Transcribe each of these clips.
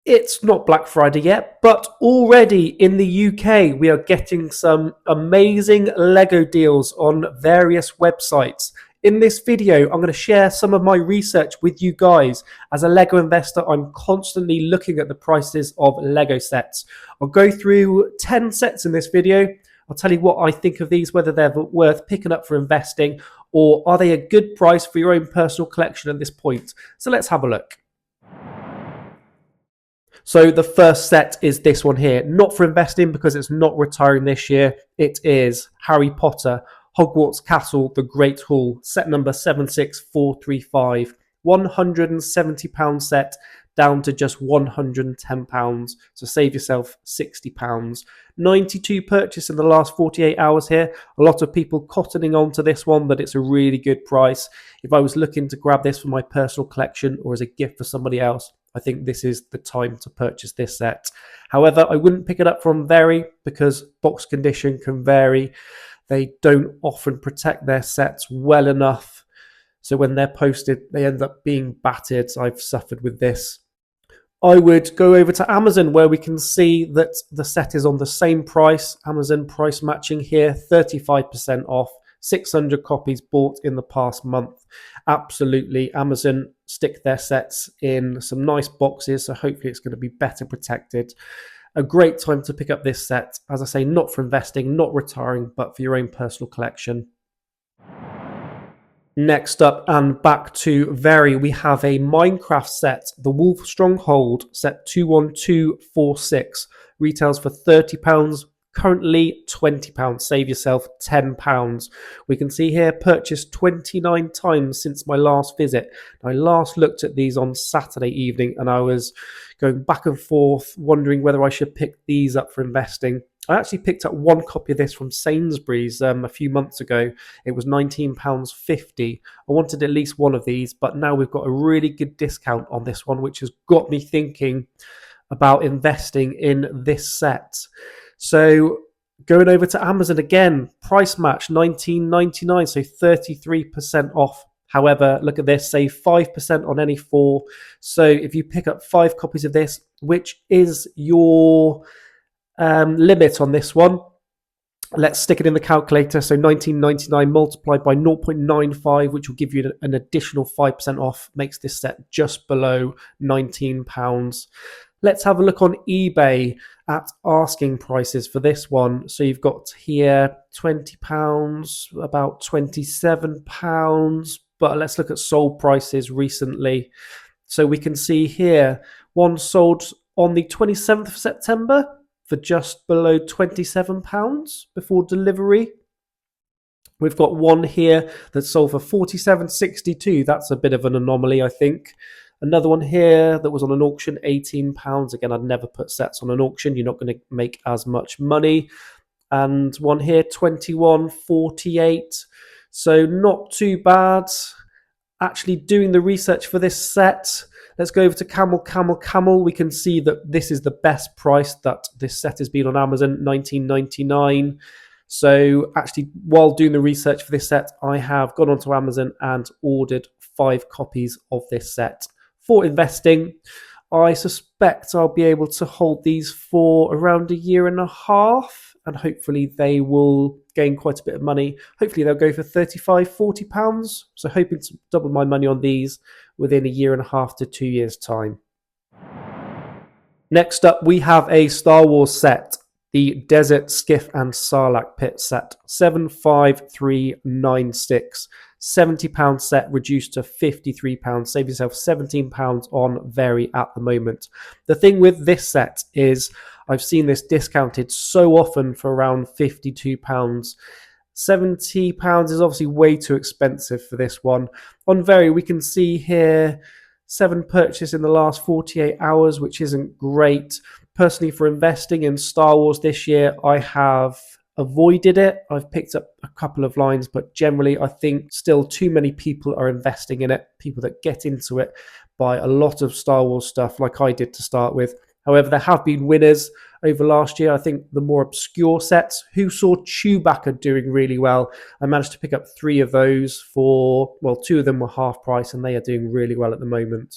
It's not Black Friday yet, but already in the UK, we are getting some amazing Lego deals on various websites. In this video, I'm going to share some of my research with you guys. As a Lego investor, I'm constantly looking at the prices of Lego sets. I'll go through 10 sets in this video. I'll tell you what I think of these, whether they're worth picking up for investing, or are they a good price for your own personal collection at this point. So let's have a look. So the first set is this one here, not for investing because it's not retiring this year. It is Harry Potter, Hogwarts Castle, The Great Hall, set number 76435, £170 set down to just £110. So save yourself £60. 92 purchase in the last 48 hours here. A lot of people cottoning on to this one, that it's a really good price. If I was looking to grab this for my personal collection or as a gift for somebody else, I think this is the time to purchase this set. However, I wouldn't pick it up from Very because box condition can vary. They don't often protect their sets well enough. So when they're posted, they end up being battered. I've suffered with this. I would go over to Amazon where we can see that the set is on the same price. Amazon price matching here, 35% off. 600 copies bought in the past month. Absolutely, Amazon stick their sets in some nice boxes, so hopefully it's going to be better protected. A great time to pick up this set. As I say, not for investing, not retiring, but for your own personal collection. Next up and back to Very, we have a Minecraft set, the Wolf Stronghold, set 21246, retails for £30. Currently £20. Save yourself £10. We can see here purchased 29 times since my last visit. I last looked at these on Saturday evening and I was going back and forth wondering whether I should pick these up for investing. I actually picked up one copy of this from Sainsbury's a few months ago. It was £19.50. I wanted at least one of these, but now we've got a really good discount on this one, which has got me thinking about investing in this set. So going over to Amazon again, price match $19.99, so 33% off. However, look at this, save 5% on any four. So if you pick up 5 copies of this, which is your limit on this one, let's stick it in the calculator. So $19.99 multiplied by 0.95, which will give you an additional 5% off, makes this set just below £19. Let's have a look on eBay at asking prices for this one. So you've got here £20, about £27, but let's look at sold prices recently. So we can see here one sold on the 27th of September for just below £27 before delivery. We've got one here that sold for $47.62. That's a bit of an anomaly, I think. Another one here that was on an auction, £18. Again, I'd never put sets on an auction. You're not going to make as much money. And one here, $21.48. So not too bad. Actually doing the research for this set, let's go over to Camel. We can see that this is the best price that this set has been on Amazon, $19.99. So actually, while doing the research for this set, I have gone onto Amazon and ordered 5 copies of this set. For investing, I suspect I'll be able to hold these for around a year and a half, and hopefully they will gain quite a bit of money. Hopefully they'll go for £35-40. So hoping to double my money on these within a year and a half to 2 years' time. Next up, we have a Star Wars set, the Desert, Skiff and Sarlacc pit set, 75396. £70 set reduced to £53. Save yourself £17 on Very at the moment. The thing with this set is I've seen this discounted so often for around £52. £70 is obviously way too expensive for this one. On Very, we can see here 7 purchases in the last 48 hours, which isn't great. Personally, for investing in Star Wars this year, I have avoided it. I've picked up a couple of lines, but generally I think still too many people are investing in it. People that get into it buy a lot of Star Wars stuff like I did to start with. However, there have been winners over last year. I think the more obscure sets, who saw Chewbacca doing really well. I managed to pick up 3 of those for, well, 2 of them were half price and they are doing really well at the moment.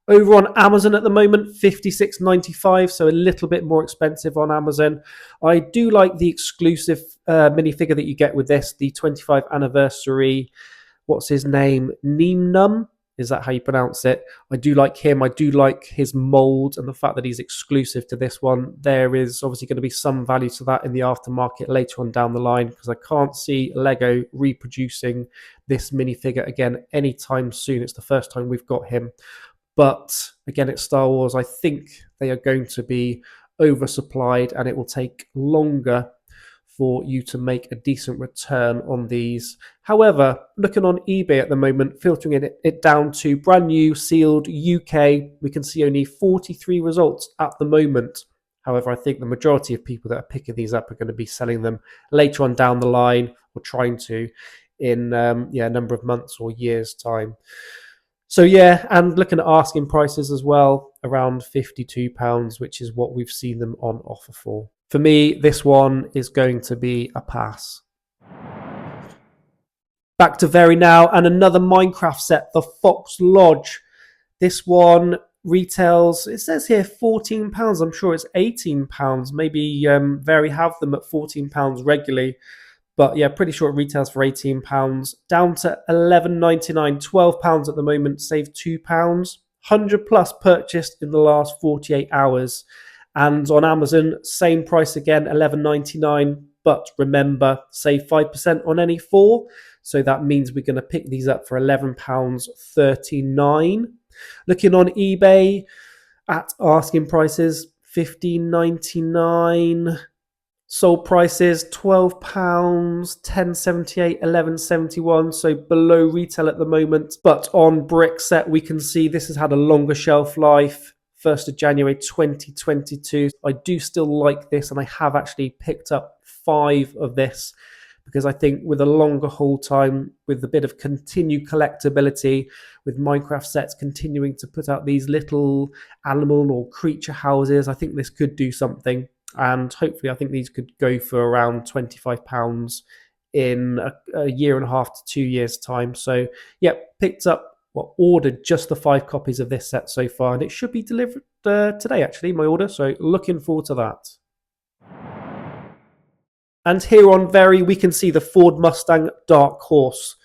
Over on Amazon at the moment, 56.95, so a little bit more expensive on Amazon. I do like the exclusive minifigure that you get with this, the 25th anniversary. What's his name? Neemnum? Is that how you pronounce it? I do like him. I do like his mold and the fact that he's exclusive to this one. There is obviously going to be some value to that in the aftermarket later on down the line, because I can't see Lego reproducing this minifigure again anytime soon. It's the first time we've got him. But again, it's Star Wars. I think they are going to be oversupplied and it will take longer for you to make a decent return on these. However, looking on eBay at the moment, filtering it down to brand new, sealed UK, we can see only 43 results at the moment. However, I think the majority of people that are picking these up are going to be selling them later on down the line, or trying to, in a number of months or years' time. So yeah, and looking at asking prices as well, around £52, which is what we've seen them on offer for. For me, this one is going to be a pass. Back to Very now, and another Minecraft set, the Fox Lodge. This one retails, it says here £14. I'm sure it's £18. Maybe Very have them at £14 regularly. But yeah, pretty sure it retails for £18. Down to £11.99, £12 at the moment, save £2. 100 plus purchased in the last 48 hours. And on Amazon, same price again, £11.99. But remember, save 5% on any four. So that means we're going to pick these up for £11.39. Looking on eBay at asking prices, £15.99. Sold prices £12, £10.78, £11.71, so below retail at the moment. But on Brick Set, we can see this has had a longer shelf life, 1st of January 2022. I do still like this, and I have actually picked up 5 of this, because I think with a longer hold time, with a bit of continued collectability, with Minecraft sets continuing to put out these little animal or creature houses, I think this could do something. And hopefully I think these could go for around £25 in a year and a half to 2 years' time. So yeah, picked up, ordered just the 5 copies of this set so far, and it should be delivered today, actually, my order. So looking forward to that. And here on Very, we can see the Ford Mustang Dark Horse.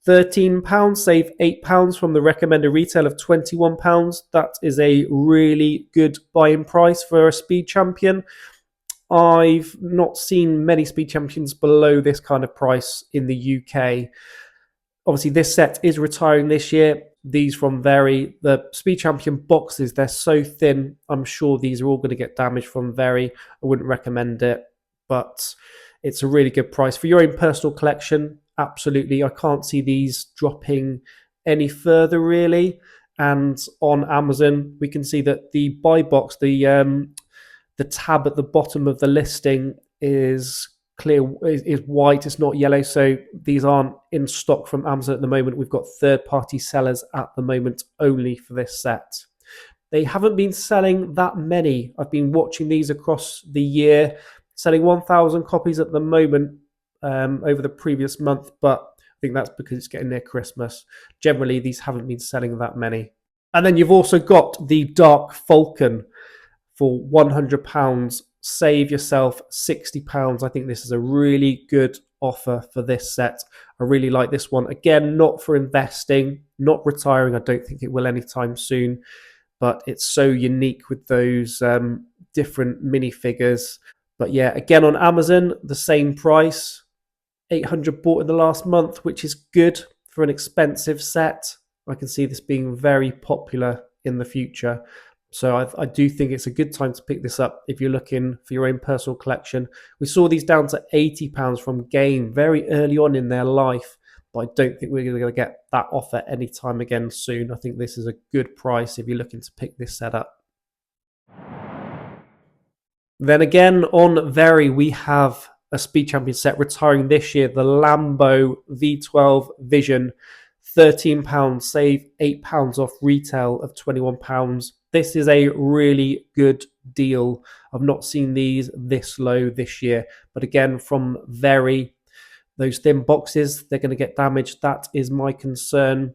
£13, save £8 from the recommended retail of £21. That is a really good buying price for a Speed Champion. I've not seen many Speed Champions below this kind of price in the UK. Obviously, this set is retiring this year. These from Very, the Speed Champion boxes, they're so thin. I'm sure these are all going to get damaged from Very. I wouldn't recommend it, but it's a really good price for your own personal collection. Absolutely. I can't see these dropping any further, really. And on Amazon, we can see that the buy box, the tab at the bottom of the listing is clear, is white, it's not yellow. So these aren't in stock from Amazon at the moment. We've got third-party sellers at the moment only for this set. They haven't been selling that many. I've been watching these across the year, selling 1,000 copies at the moment over the previous month, but I think that's because it's getting near Christmas. Generally, these haven't been selling that many. And then you've also got the Dark Falcon for £100. Save yourself £60. I think this is a really good offer for this set. I really like this one. Again, not for investing, not retiring. I don't think it will anytime soon, but it's so unique with those different minifigures. But yeah, again on Amazon, the same price. 800 bought in the last month, which is good for an expensive set. I can see this being very popular in the future. So I do think it's a good time to pick this up if you're looking for your own personal collection. We saw these down to £80 from Game very early on in their life, but I don't think we're going to get that offer anytime again soon. I think this is a good price if you're looking to pick this set up. Then again, on Very, we have a Speed Champion set retiring this year, the Lambo V12 Vision. £13, save £8 off retail of £21. This is a really good deal. I've not seen these this low this year. But again, from Very, those thin boxes, they're going to get damaged. That is my concern.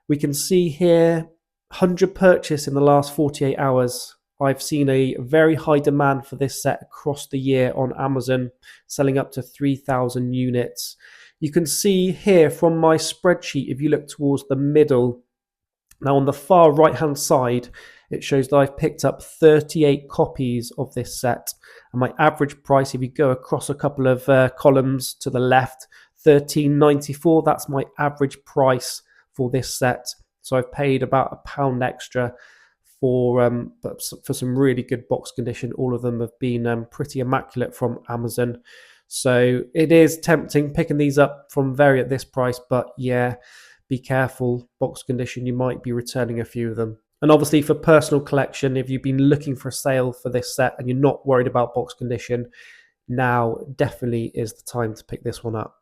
We can see here 100 purchase in the last 48 hours. I've seen a very high demand for this set across the year on Amazon, selling up to 3,000 units. You can see here from my spreadsheet, if you look towards the middle, now on the far right hand side, it shows that I've picked up 38 copies of this set. And my average price, if you go across a couple of columns to the left, $13.94, that's my average price for this set. So I've paid about £1 extra for some really good box condition. All of them have been pretty immaculate from Amazon. So it is tempting picking these up from Very at this price, but yeah, be careful. Box condition, you might be returning a few of them. And obviously for personal collection, if you've been looking for a sale for this set and you're not worried about box condition, now definitely is the time to pick this one up.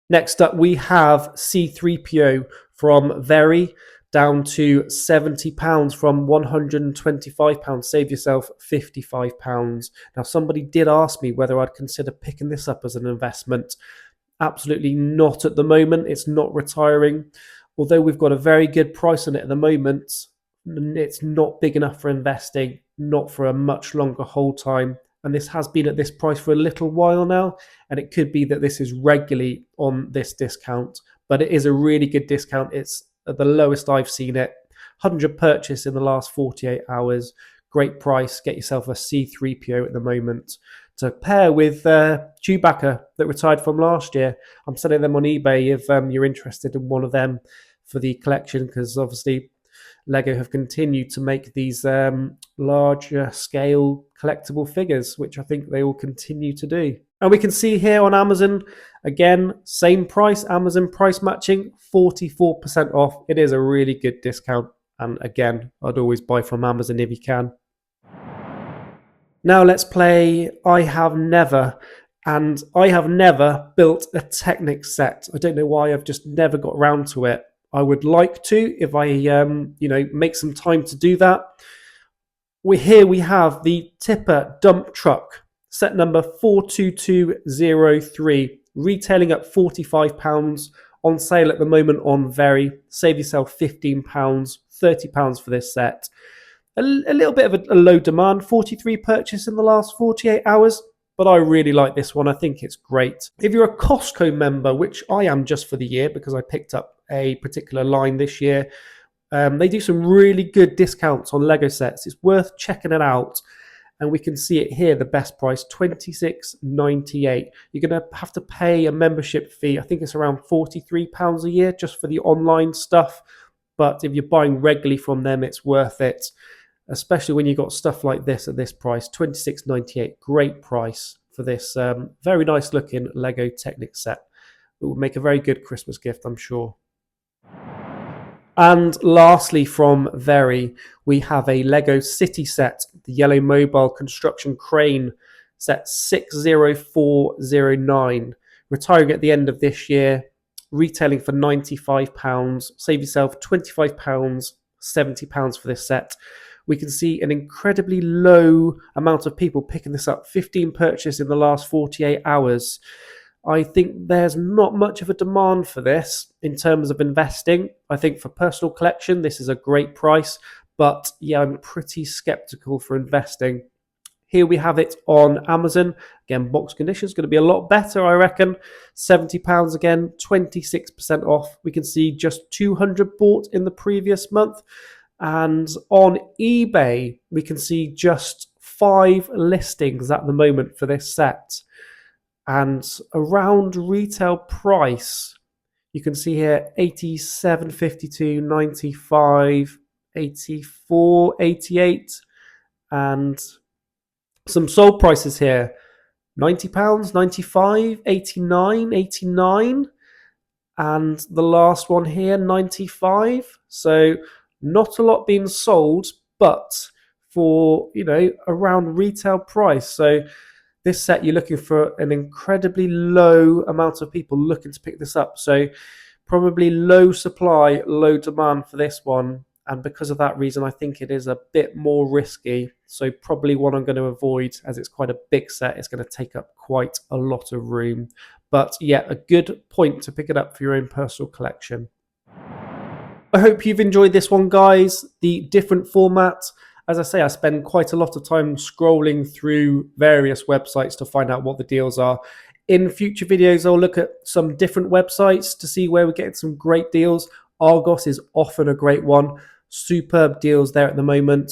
Next up, we have C3PO from Very, down to £70 from £125. Save yourself £55. Now, somebody did ask me whether I'd consider picking this up as an investment. Absolutely not at the moment. It's not retiring. Although we've got a very good price on it at the moment, it's not big enough for investing, not for a much longer hold time. And this has been at this price for a little while now, and it could be that this is regularly on this discount, but it is a really good discount. It's at the lowest I've seen it. 100 purchase in the last 48 hours. Great price. Get yourself a C3PO at the moment to pair with Chewbacca that retired from last year. I'm selling them on eBay if you're interested in one of them for the collection, because obviously Lego have continued to make these larger scale collectible figures, which I think they will continue to do. And we can see here on Amazon, again, same price, Amazon price matching, 44% off. It is a really good discount. And again, I'd always buy from Amazon if you can. Now let's play I Have Never. And I have never built a Technic set. I don't know why, I've just never got around to it. I would like to if I, make some time to do that. Here we have the tipper dump truck, set number 42203, retailing at £45, on sale at the moment on Very. Save yourself £15, £30 for this set. A little bit of a low demand, 43 purchase in the last 48 hours. But I really like this one. I think it's great. If you're a Costco member, which I am just for the year because I picked up a particular line this year, they do some really good discounts on Lego sets. It's worth checking it out. And we can see it here, the best price, $26.98. You're going to have to pay a membership fee. I think it's around £43 a year just for the online stuff. But if you're buying regularly from them, it's worth it. Especially when you got stuff like this at this price, $26.98. Great price for this very nice looking Lego Technic set. It will make a very good Christmas gift, I'm sure. And lastly from Very, we have a Lego City set, the yellow mobile construction crane, set 60409. Retiring at the end of this year, retailing for £95. Save yourself £25, £70 for this set. We can see an incredibly low amount of people picking this up. 15 purchase in the last 48 hours. I think there's not much of a demand for this in terms of investing. I think for personal collection, this is a great price. But yeah, I'm pretty skeptical for investing. Here we have it on Amazon. Again, box condition is going to be a lot better, I reckon. £70 again, 26% off. We can see just 200 bought in the previous month. And on eBay, we can see just 5 listings at the moment for this set. And around retail price, you can see here 87, 52, 95, 84, 88, and some sold prices here. £90, 95, 89, 89, and the last one here, 95. So not a lot being sold, but for, around retail price. So this set, you're looking for an incredibly low amount of people looking to pick this up. So probably low supply, low demand for this one. And because of that reason, I think it is a bit more risky. So probably one I'm going to avoid, as it's quite a big set. It's going to take up quite a lot of room. But yeah, a good point to pick it up for your own personal collection. I hope you've enjoyed this one, guys. The different format. As I say, I spend quite a lot of time scrolling through various websites to find out what the deals are. In future videos, I'll look at some different websites to see where we're getting some great deals. Argos is often a great one. Superb deals there at the moment.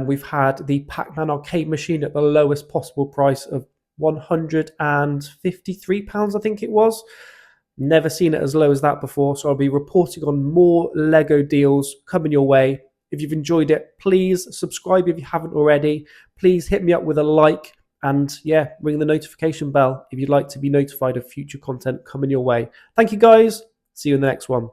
We've had the Pac-Man arcade machine at the lowest possible price of £153, I think it was. Never seen it as low as that before, so I'll be reporting on more Lego deals coming your way. If you've enjoyed it, please subscribe if you haven't already. Please hit me up with a like and ring the notification bell if you'd like to be notified of future content coming your way. Thank you guys. See you in the next one.